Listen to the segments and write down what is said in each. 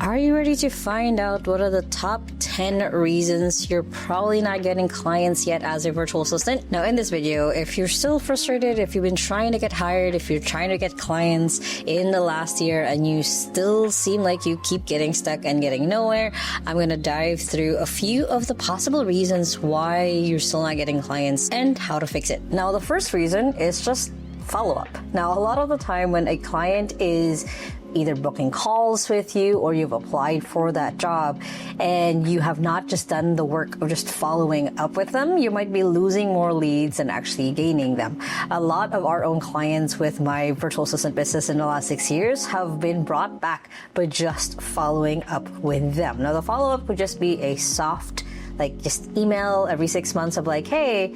Are you ready to find out what are the top 10 reasons you're probably not getting clients yet as a virtual assistant? Now, in this video, if you're still frustrated, if you've been trying to get hired, if you're trying to get clients in the last year and you still seem like you keep getting stuck and getting nowhere, I'm going to dive through a few of the possible reasons why you're still not getting clients and how to fix it. Now, the first reason is just follow-up. Now, a lot of the time when a client is either booking calls with you or you've applied for that job and you have not just done the work of just following up with them, you might be losing more leads and actually gaining them. A lot of our own clients with my virtual assistant business in the last 6 years have been brought back by just following up with them. Now, the follow-up would just be a soft, just email every 6 months of hey,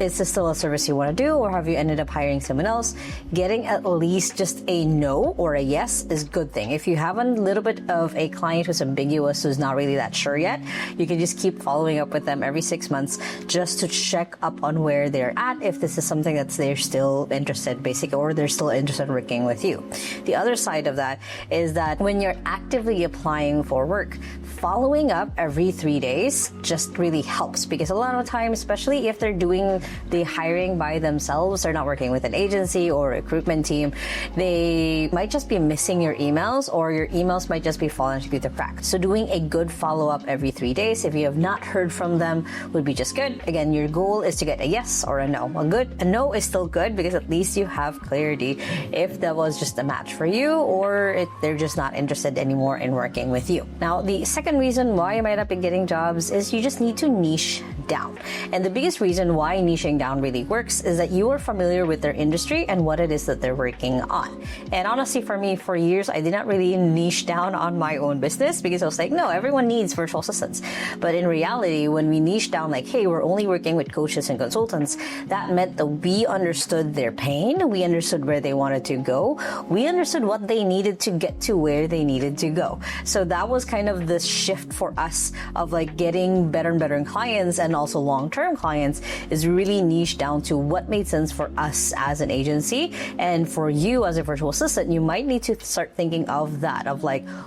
is this still a service you want to do, or have you ended up hiring someone else? Getting at least just a no or a yes is a good thing. If you have a little bit of a client who's ambiguous, who's not really that sure yet, you can just keep following up with them every 6 months just to check up on where they're at, if this is something that they're still interested, basically, or they're still interested in working with you. The other side of that is that when you're actively applying for work, following up every 3 days just really helps, because a lot of times, especially if they're doing the hiring by themselves, they're not working with an agency or a recruitment team, they might just be missing your emails, or your emails might just be falling through the cracks. So doing a good follow-up every 3 days, if you have not heard from them, would be just good. Again, your goal is to get a yes or a no. A no is still good, because at least you have clarity if that was just a match for you, or if they're just not interested anymore in working with you. Now, the second reason why you might not be getting jobs is you just need to niche down. And the biggest reason why niching down really works is that you are familiar with their industry and what it is that they're working on. And honestly, for me, for years, I did not really niche down on my own business, because I was like, no, everyone needs virtual assistants. But in reality, when we niche down, hey, we're only working with coaches and consultants, that meant that we understood their pain, we understood where they wanted to go, we understood what they needed to get to where they needed to go. So that was kind of the shift for us of getting better and better clients, and also long-term clients, is really niche down to what made sense for us as an agency. And for you as a virtual assistant, you might need to start thinking of that, of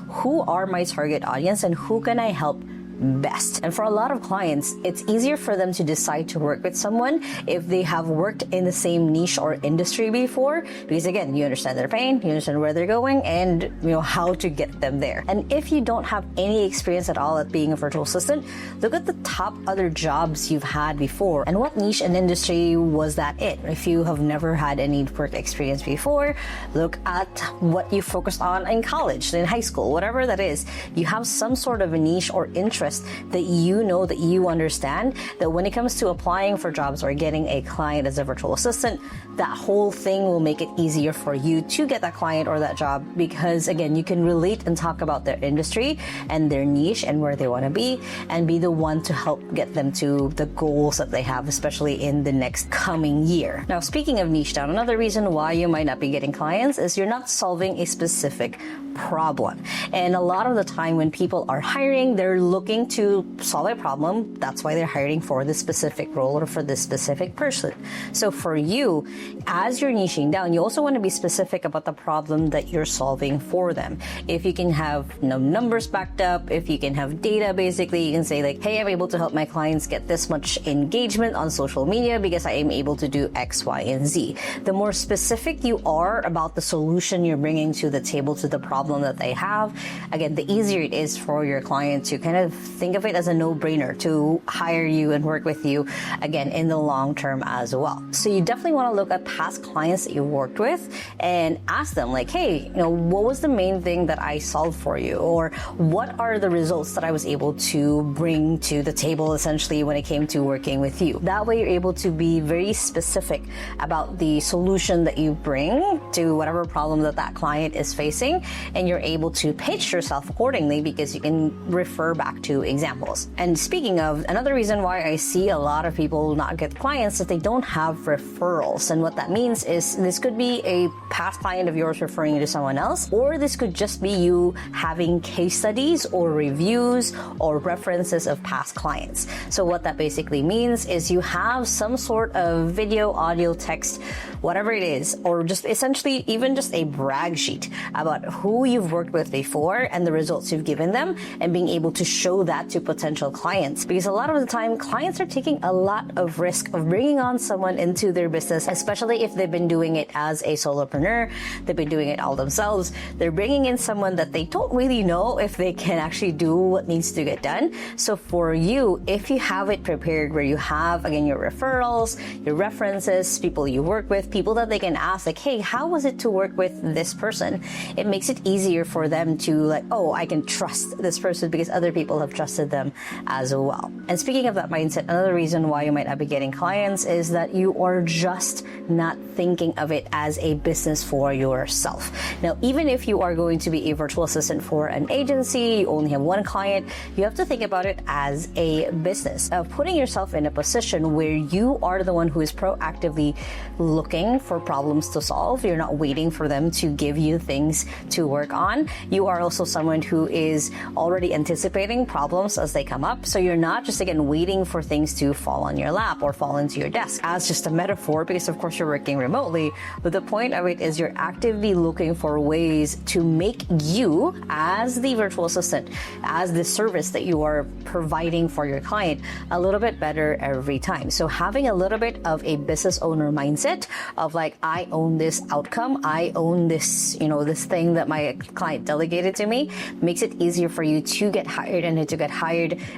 who are my target audience and who can I help best. And for a lot of clients, it's easier for them to decide to work with someone if they have worked in the same niche or industry before, because again, you understand their pain, you understand where they're going, and how to get them there. And if you don't have any experience at all at being a virtual assistant, look at the top other jobs you've had before and what niche and industry was that in. If you have never had any work experience before, look at what you focused on in college, in high school, whatever that is. You have some sort of a niche or interest that that you understand, that when it comes to applying for jobs or getting a client as a virtual assistant, that whole thing will make it easier for you to get that client or that job, because again, you can relate and talk about their industry and their niche and where they want to be, and be the one to help get them to the goals that they have, especially in the next coming year. Now, speaking of niche down, another reason why you might not be getting clients is you're not solving a specific problem. And a lot of the time when people are hiring, they're looking to solve a problem. That's why they're hiring for this specific role or for this specific person. So for you, as you're niching down, you also want to be specific about the problem that you're solving for them. If you can have numbers backed up, if you can have data, basically, you can say hey, I'm able to help my clients get this much engagement on social media because I am able to do X, Y, and Z. The more specific you are about the solution you're bringing to the table, to the problem that they have, again, the easier it is for your client to kind of think of it as a no-brainer to hire you and work with you, again, in the long term as well. So you definitely want to look at past clients that you've worked with and ask them hey, what was the main thing that I solved for you? Or what are the results that I was able to bring to the table, essentially, when it came to working with you? That way you're able to be very specific about the solution that you bring to whatever problem that client is facing, and you're able to pitch yourself accordingly, because you can refer back to into examples. And speaking of, another reason why I see a lot of people not get clients is they don't have referrals. And what that means is this could be a past client of yours referring you to someone else, or this could just be you having case studies or reviews or references of past clients. So what that basically means is you have some sort of video, audio, text, whatever it is, or just essentially even just a brag sheet about who you've worked with before and the results you've given them, and being able to show that to potential clients. Because a lot of the time, clients are taking a lot of risk of bringing on someone into their business, especially if they've been doing it as a solopreneur, they've been doing it all themselves. They're bringing in someone that they don't really know if they can actually do what needs to get done. So for you, if you have it prepared where you have, again, your referrals, your references, people you work with, people that they can ask, like, hey, how was it to work with this person? It makes it easier for them to, like, oh, I can trust this person because other people have trusted them as well. And speaking of that mindset, another reason why you might not be getting clients is that you are just not thinking of it as a business for yourself. Now, even if you are going to be a virtual assistant for an agency, you only have one client, you have to think about it as a business of putting yourself in a position where you are the one who is proactively looking for problems to solve. You're not waiting for them to give you things to work on. You are also someone who is already anticipating problems as they come up. So you're not just, again, waiting for things to fall on your lap or fall into your desk as just a metaphor, because of course you're working remotely. But the point of it is you're actively looking for ways to make you, as the virtual assistant, as the service that you are providing for your client, a little bit better every time. So having a little bit of a business owner mindset of like, I own this outcome, I own this, this thing that my client delegated to me, makes it easier for you to get hired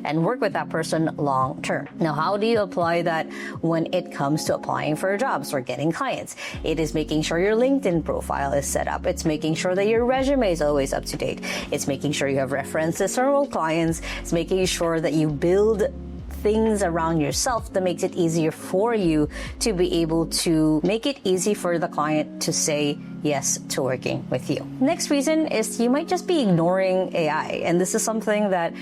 and work with that person long term. Now, how do you apply that when it comes to applying for jobs or getting clients? It is making sure your LinkedIn profile is set up. It's making sure that your resume is always up to date. It's making sure you have references for old clients. It's making sure that you build things around yourself that makes it easier for you to be able to make it easy for the client to say yes to working with you. Next reason is you might just be ignoring AI. And this is something that,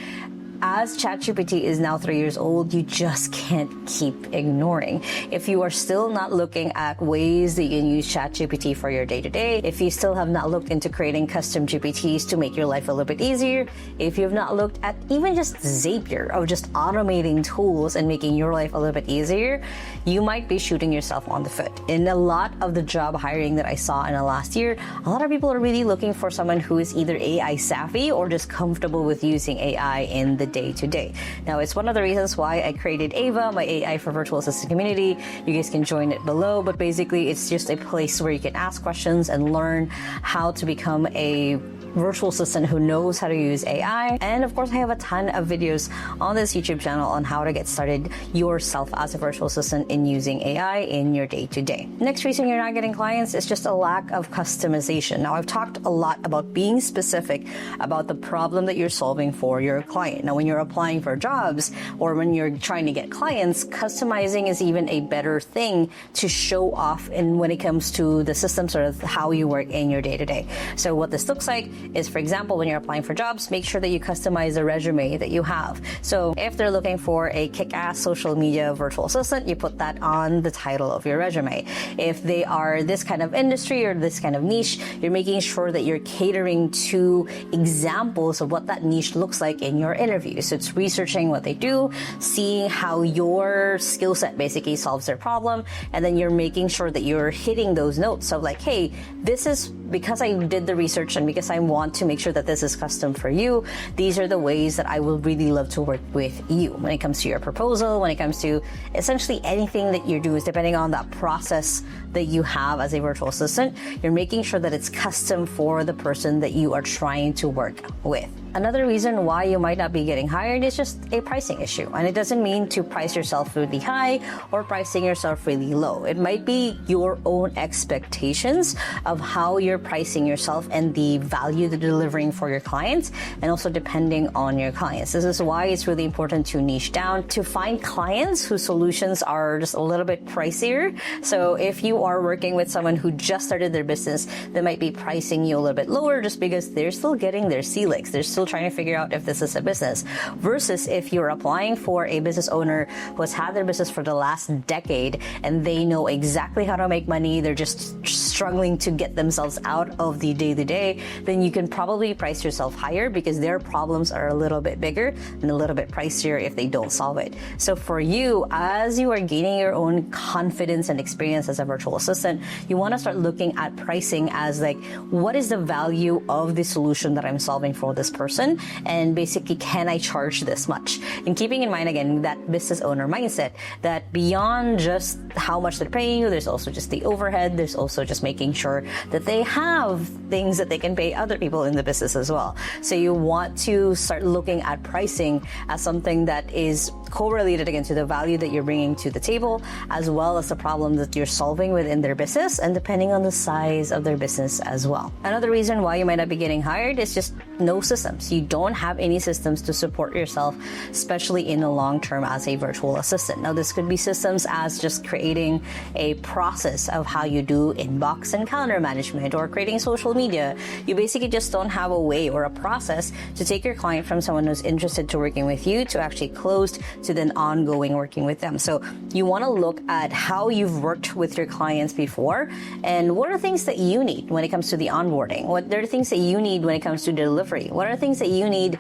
as ChatGPT is now 3 years old, you just can't keep ignoring. If you are still not looking at ways that you can use ChatGPT for your day-to-day, if you still have not looked into creating custom GPTs to make your life a little bit easier, if you have not looked at even just Zapier of just automating tools and making your life a little bit easier, you might be shooting yourself on the foot. In a lot of the job hiring that I saw in the last year, a lot of people are really looking for someone who is either AI savvy or just comfortable with using AI in the day-to-day. Now, it's one of the reasons why I created Ava, my AI for virtual assistant community. You guys can join it below, but basically it's just a place where you can ask questions and learn how to become a virtual assistant who knows how to use AI. And of course, I have a ton of videos on this YouTube channel on how to get started yourself as a virtual assistant in using AI in your day-to-day. Next reason you're not getting clients is just a lack of customization. Now, I've talked a lot about being specific about the problem that you're solving for your client. Now, when you're applying for jobs or when you're trying to get clients, customizing is even a better thing to show off in when it comes to the system, sort of how you work in your day-to-day. So what this looks like is, for example, when you're applying for jobs, make sure that you customize the resume that you have. So if they're looking for a kick-ass social media virtual assistant, you put that on the title of your resume. If they are this kind of industry or this kind of niche, you're making sure that you're catering to examples of what that niche looks like in your interview. So it's researching what they do, seeing how your skill set basically solves their problem, and then you're making sure that you're hitting those notes of like, hey, this is because I did the research and because I want to make sure that this is custom for you. These are the ways that I will really love to work with you when it comes to your proposal, when it comes to essentially anything that you do, is depending on that process that you have as a virtual assistant, you're making sure that it's custom for the person that you are trying to work with. Another reason why you might not be getting hired is just a pricing issue. And it doesn't mean to price yourself really high or pricing yourself really low. It might be your own expectations of how you're pricing yourself and the value that you're delivering for your clients, and also depending on your clients. This is why it's really important to niche down, to find clients whose solutions are just a little bit pricier. So if you are working with someone who just started their business, they might be pricing you a little bit lower just because they're still getting their sea legs. They're still trying to figure out if this is a business. Versus if you're applying for a business owner who has had their business for the last decade and they know exactly how to make money, they're just struggling to get themselves out of the day-to-day, then you can probably price yourself higher because their problems are a little bit bigger and a little bit pricier if they don't solve it. So for you, as you are gaining your own confidence and experience as a virtual assistant, you want to start looking at pricing as like, what is the value of the solution that I'm solving for this person? And basically, can I charge this much? And keeping in mind, again, that business owner mindset, that beyond just how much they're paying you, there's also just the overhead, there's also just making sure that they have things that they can pay other people in the business as well. So you want to start looking at pricing as something that is correlated again to the value that you're bringing to the table, as well as the problem that you're solving within their business, and depending on the size of their business as well. Another reason why you might not be getting hired is just no systems. You don't have any systems to support yourself, especially in the long term as a virtual assistant. Now, this could be systems as just creating a process of how you do inbox and calendar management or creating social media. You basically just don't have a way or a process to take your client from someone who's interested to working with you to actually closed to then ongoing working with them. So you want to look at how you've worked with your clients before and what are things that you need when it comes to the onboarding. What are the things that you need when it comes to delivery? What are the things that you need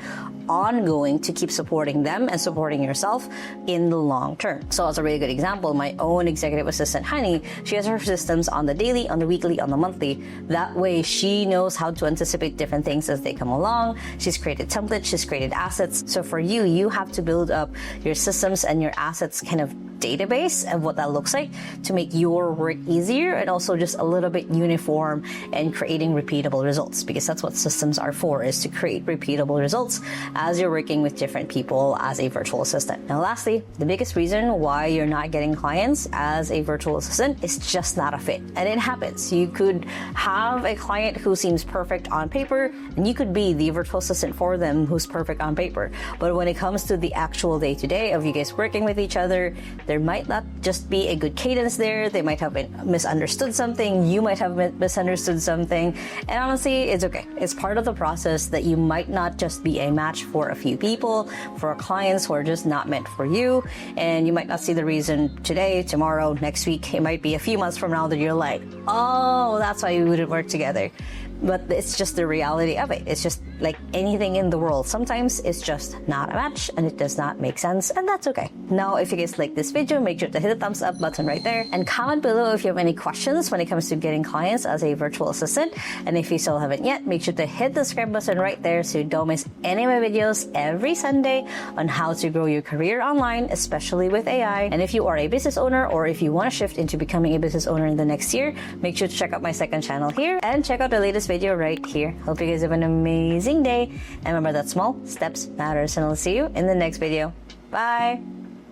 ongoing to keep supporting them and supporting yourself in the long term? So as a really good example, my own executive assistant, Honey, she has her systems on the daily, on the weekly, on the monthly. That way she knows how to anticipate different things as they come along. She's created templates, she's created assets. So for you, you have to build up your systems and your assets kind of database of what that looks like to make your work easier and also just a little bit uniform and creating repeatable results, because that's what systems are for, is to create repeatable results as you're working with different people as a virtual assistant. Now lastly, the biggest reason why you're not getting clients as a virtual assistant is just not a fit. And it happens. You could have a client who seems perfect on paper and you could be the virtual assistant for them who's perfect on paper. But when it comes to the actual day-to-day of you guys working with each other, there might not just be a good cadence there. They might have misunderstood something. You might have misunderstood something. And honestly, it's okay. It's part of the process that you might not just be a match for a few people, for clients who are just not meant for you. And you might not see the reason today, tomorrow, next week. It might be a few months from now that you're like, oh, that's why we wouldn't work together. But it's just the reality of it. It's just like anything in the world. Sometimes it's just not a match and it does not make sense, and that's okay. Now, if you guys like this video, make sure to hit the thumbs up button right there and comment below if you have any questions when it comes to getting clients as a virtual assistant. And if you still haven't yet, make sure to hit the subscribe button right there so you don't miss any of my videos every Sunday on how to grow your career online, especially with AI. And if you are a business owner or if you want to shift into becoming a business owner in the next year, make sure to check out my second channel here and check out the latest video right here. Hope you guys have an amazing day, and remember that small steps matters, and I'll see you in the next video. Bye.